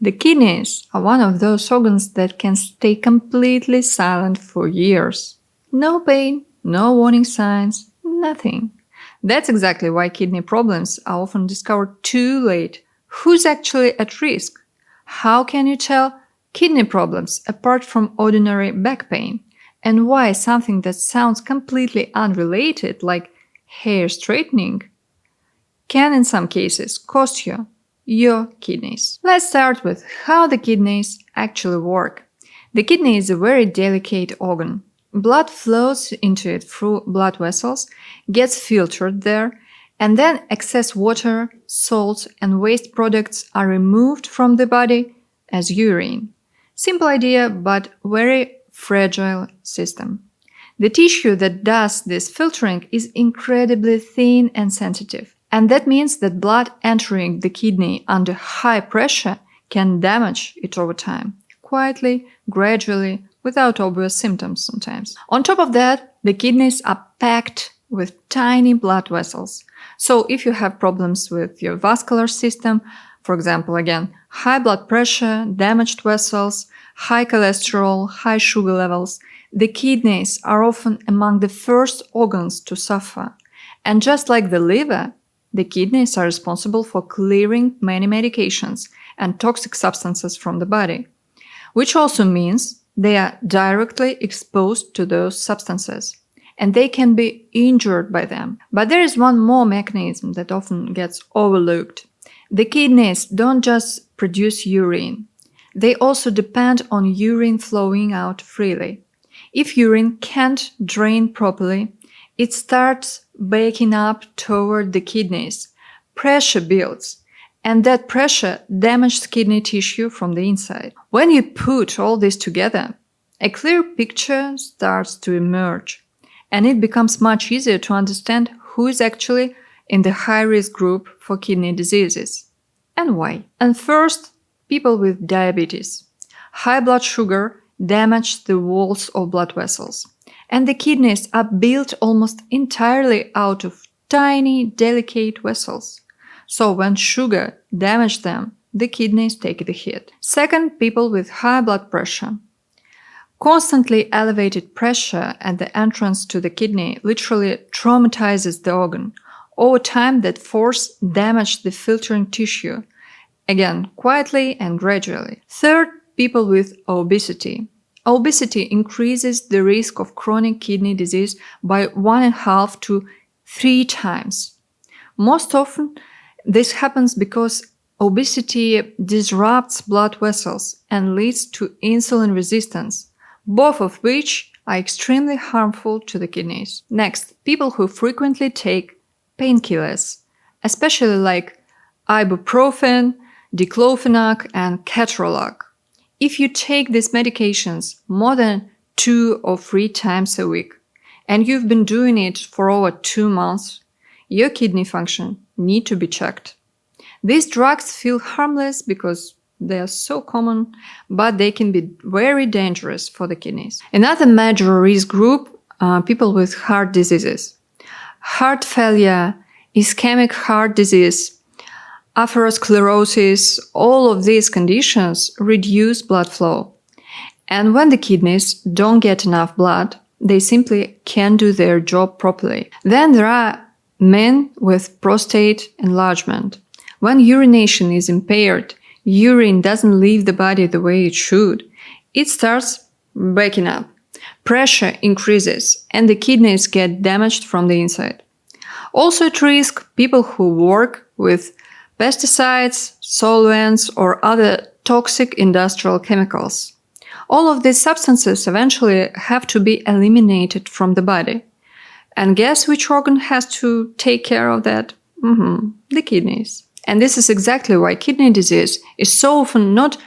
The kidneys are one of those organs that can stay completely silent for years. No pain, no warning signs, nothing. That's exactly why kidney problems are often discovered too late. Who's actually at risk? How can you tell kidney problems apart from ordinary back pain? And why something that sounds completely unrelated, like hair straightening, can in some cases cost you your kidneys? Let's start with how the kidneys actually work. The kidney is a very delicate organ. Blood flows into it through blood vessels, gets filtered there, and then excess water, salts, and waste products are removed from the body as urine. Simple idea, but very fragile system. The tissue that does this filtering is incredibly thin and sensitive, and that means that blood entering the kidney under high pressure can damage it over time, quietly, gradually, without obvious symptoms sometimes. On top of that, the kidneys are packed with tiny blood vessels. So if you have problems with your vascular system, for example, again, high blood pressure, damaged vessels, high cholesterol, high sugar levels, the kidneys are often among the first organs to suffer. And just like the liver, the kidneys are responsible for clearing many medications and toxic substances from the body, which also means they are directly exposed to those substances, and they can be injured by them. But there is one more mechanism that often gets overlooked. The kidneys don't just produce urine. They also depend on urine flowing out freely. If urine can't drain properly, it starts backing up toward the kidneys. Pressure builds, and that pressure damages kidney tissue from the inside. When you put all this together, a clear picture starts to emerge, and it becomes much easier to understand who is actually in the high-risk group for kidney diseases and why. And first, people with diabetes. High blood sugar damages the walls of blood vessels, and the kidneys are built almost entirely out of tiny, delicate vessels. So when sugar damages them, the kidneys take the hit. Second, people with high blood pressure. Constantly elevated pressure at the entrance to the kidney literally traumatizes the organ. Over time, that force damages the filtering tissue, again, quietly and gradually. Third, people with obesity. Obesity increases the risk of chronic kidney disease by 1.5 to 3 times. Most often, this happens because obesity disrupts blood vessels and leads to insulin resistance, both of which are extremely harmful to the kidneys. Next, people who frequently take painkillers, especially like ibuprofen, diclofenac, and ketorolac. If you take these medications more than 2 or 3 times a week, and you've been doing it for over 2 months, your kidney function needs to be checked. These drugs feel harmless because they are so common, but they can be very dangerous for the kidneys. Another major risk group are people with heart diseases. Heart failure, ischemic heart disease, atherosclerosis, all of these conditions reduce blood flow. And when the kidneys don't get enough blood, they simply can't do their job properly. Then there are men with prostate enlargement. When urination is impaired, urine doesn't leave the body the way it should. It starts backing up. Pressure increases, and the kidneys get damaged from the inside. Also at risk, people who work with pesticides, solvents, or other toxic industrial chemicals. All of these substances eventually have to be eliminated from the body. And guess which organ has to take care of that? The kidneys. And this is exactly why kidney disease is so often not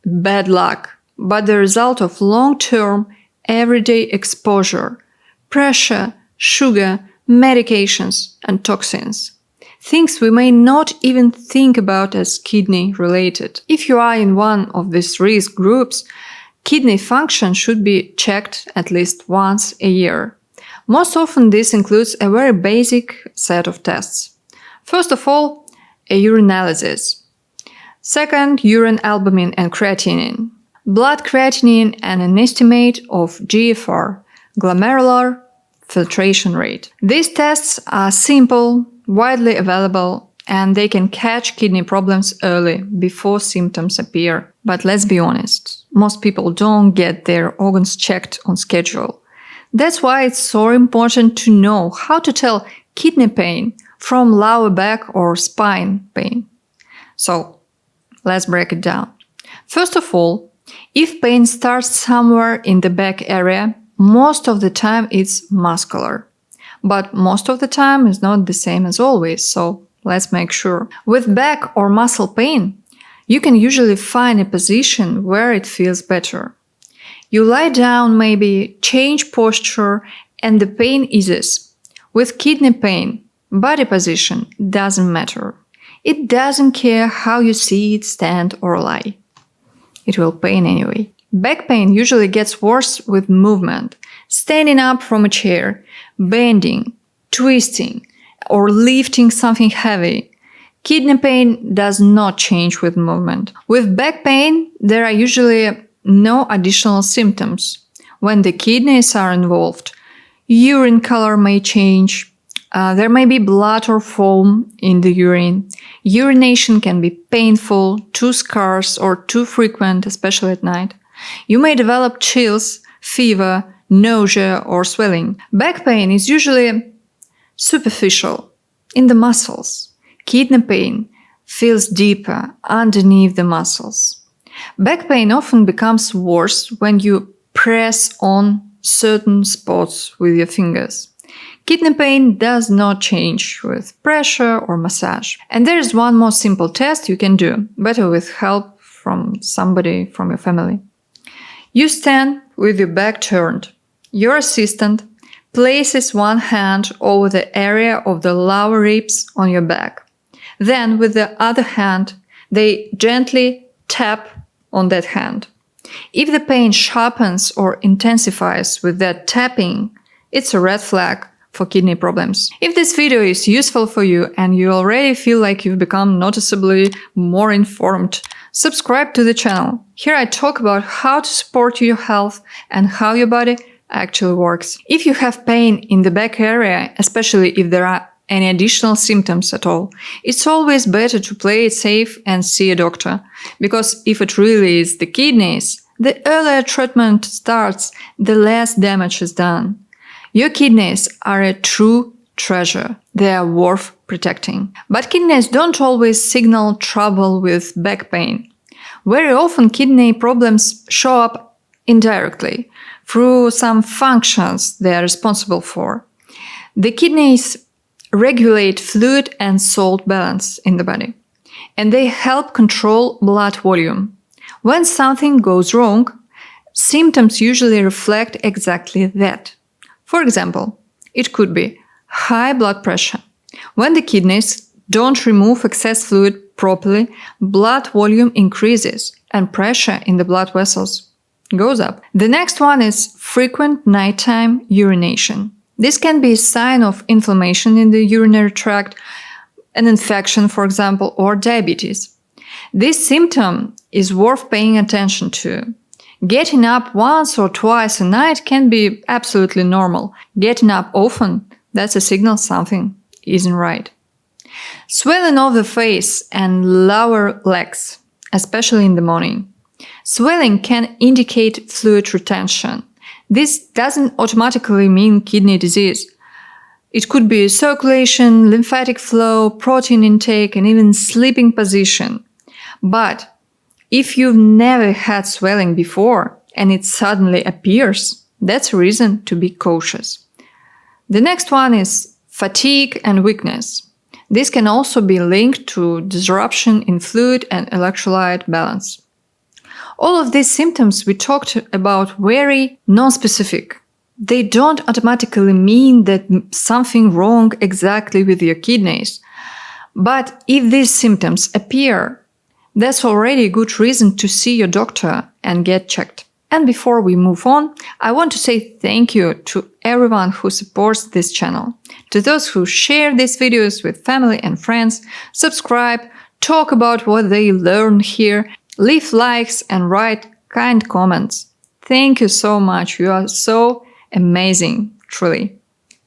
bad luck, but the result of long-term, everyday exposure, pressure, sugar, medications, and toxins. Things we may not even think about as kidney-related. If you are in one of these risk groups, kidney function should be checked at least once a year. Most often this includes a very basic set of tests. First of all, a urinalysis. Second, urine albumin and creatinine. Blood creatinine and an estimate of GFR, glomerular filtration rate. These tests are simple, widely available, and they can catch kidney problems early, before symptoms appear. But let's be honest, most people don't get their organs checked on schedule. That's why it's so important to know how to tell kidney pain from lower back or spine pain. So, let's break it down. First of all, if pain starts somewhere in the back area, most of the time it's muscular. But most of the time is not the same as always, so let's make sure. With back or muscle pain, you can usually find a position where it feels better. You lie down, maybe change posture, and the pain eases. With kidney pain, body position doesn't matter. It doesn't care how you sit, stand, or lie. It will pain anyway. Back pain usually gets worse with movement, standing up from a chair, bending, twisting, or lifting something heavy. Kidney pain does not change with movement. With back pain, there are usually no additional symptoms. When the kidneys are involved, urine color may change. There may be blood or foam in the urine. Urination can be painful, too scarce, or too frequent, especially at night. You may develop chills, fever, nausea, or swelling. Back pain is usually superficial, in the muscles. Kidney pain feels deeper, underneath the muscles. Back pain often becomes worse when you press on certain spots with your fingers. Kidney pain does not change with pressure or massage. And there is one more simple test you can do, better with help from somebody from your family. You stand with your back turned. Your assistant places one hand over the area of the lower ribs on your back. Then, with the other hand, they gently tap on that hand. If the pain sharpens or intensifies with that tapping, it's a red flag for kidney problems. If this video is useful for you and you already feel like you've become noticeably more informed, subscribe to the channel. Here I talk about how to support your health and how your body actually works. If you have pain in the back area, especially if there are any additional symptoms at all, it's always better to play it safe and see a doctor. Because if it really is the kidneys, the earlier treatment starts, the less damage is done. Your kidneys are a true treasure. They are worth protecting. But kidneys don't always signal trouble with back pain. Very often kidney problems show up indirectly through some functions they are responsible for. The kidneys regulate fluid and salt balance in the body, and they help control blood volume. When something goes wrong, symptoms usually reflect exactly that. For example, it could be high blood pressure. When the kidneys don't remove excess fluid properly, blood volume increases and pressure in the blood vessels goes up. The next one is frequent nighttime urination. This can be a sign of inflammation in the urinary tract, an infection, for example, or diabetes. This symptom is worth paying attention to. Getting up once or twice a night can be absolutely normal. Getting up often, that's a signal something isn't right. Swelling of the face and lower legs, especially in the morning. Swelling can indicate fluid retention. This doesn't automatically mean kidney disease. It could be circulation, lymphatic flow, protein intake, and even sleeping position. But if you've never had swelling before and it suddenly appears, that's a reason to be cautious. The next one is fatigue and weakness. This can also be linked to disruption in fluid and electrolyte balance. All of these symptoms we talked about very non-specific. They don't automatically mean that something wrong exactly with your kidneys. But if these symptoms appear, that's already a good reason to see your doctor and get checked. And before we move on, I want to say thank you to everyone who supports this channel, to those who share these videos with family and friends, subscribe, talk about what they learn here, leave likes and write kind comments. Thank you so much. You are so amazing, truly.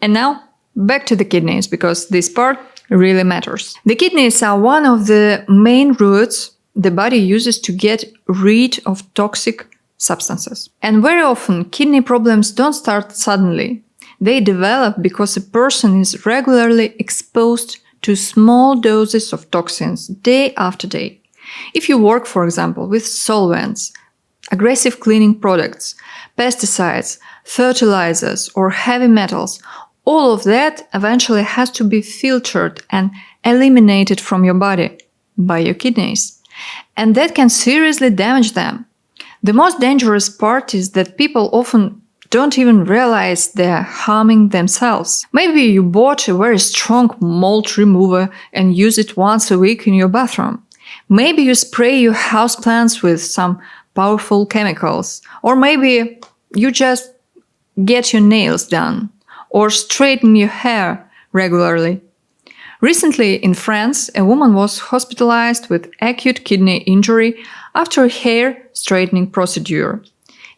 And now, back to the kidneys, because this part really matters. The kidneys are one of the main routes the body uses to get rid of toxic substances. And very often, kidney problems don't start suddenly. They develop because a person is regularly exposed to small doses of toxins day after day. If you work, for example, with solvents, aggressive cleaning products, pesticides, fertilizers, or heavy metals, all of that eventually has to be filtered and eliminated from your body by your kidneys. And that can seriously damage them. The most dangerous part is that people often don't even realize they're harming themselves. Maybe you bought a very strong mold remover and use it once a week in your bathroom. Maybe you spray your houseplants with some powerful chemicals. Or maybe you just get your nails done or straighten your hair regularly. Recently, in France, a woman was hospitalized with acute kidney injury after a hair straightening procedure.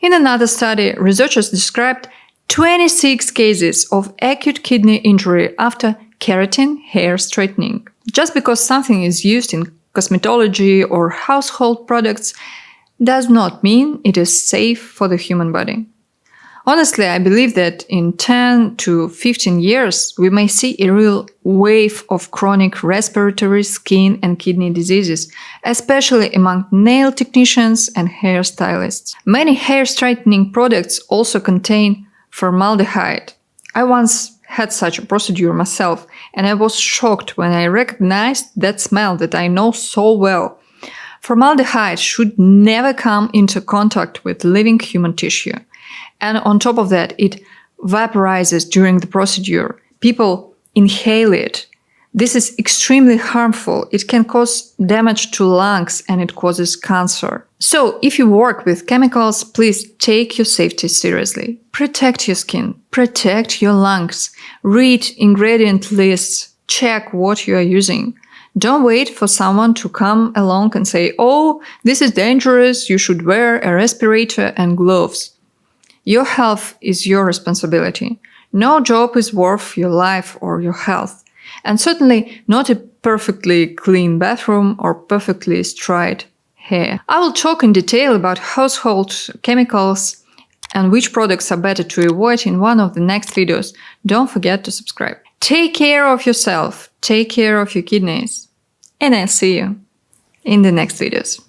In another study, researchers described 26 cases of acute kidney injury after keratin hair straightening. Just because something is used in cosmetology or household products does not mean it is safe for the human body. Honestly, I believe that in 10 to 15 years, we may see a real wave of chronic respiratory, skin, and kidney diseases, especially among nail technicians and hairstylists. Many hair straightening products also contain formaldehyde. I once had such a procedure myself, and I was shocked when I recognized that smell that I know so well. Formaldehyde should never come into contact with living human tissue. And on top of that, it vaporizes during the procedure. People inhale it. This is extremely harmful. It can cause damage to lungs and it causes cancer. So if you work with chemicals, please take your safety seriously. Protect your skin. Protect your lungs. Read ingredient lists. Check what you are using. Don't wait for someone to come along and say, "Oh, this is dangerous. You should wear a respirator and gloves." Your health is your responsibility. No job is worth your life or your health. And certainly not a perfectly clean bathroom or perfectly straight hair. I will talk in detail about household chemicals and which products are better to avoid in one of the next videos. Don't forget to subscribe. Take care of yourself. Take care of your kidneys. And I'll see you in the next videos.